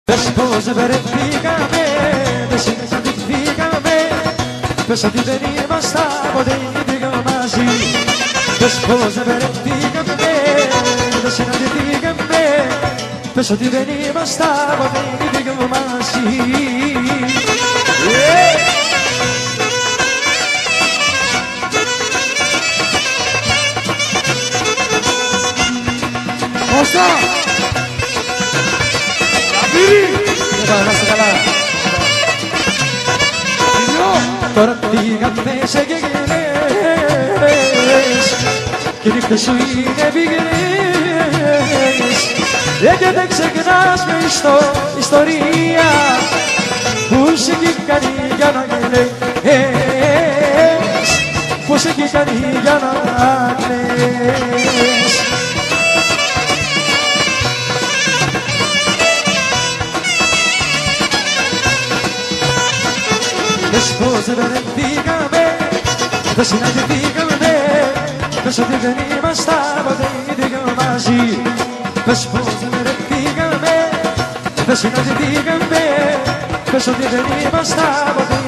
Πες πως δεν βρεθήκαμε, δεν συναντηθήκαμε. Πες ότι δεν ήμασταν ποτέ ίδια μαζί. Πες πως δεν βρεθήκαμε, δεν συναντηθήκαμε. Πες ότι δεν ήμασταν ποτέ ίδια μαζί. Κώστα! Να είστε καλά. Τώρα πήγαμε σε γεγενές και νύχτες σου είναι πυγενές. Και δεν ξεχνάς με ιστορία που σε έχει κάνει για να κλαις, που σε έχει κάνει για να κλαις. Πες πως δεν βρεθήκαμε, δεν συναντηθήκαμε. Πες ότι δεν ήμασταν ποτέ ίδια μαζί. Πες πως δεν βρεθήκαμε, δεν συναντηθήκαμε. Πες ότι δεν ήμασταν ποτέ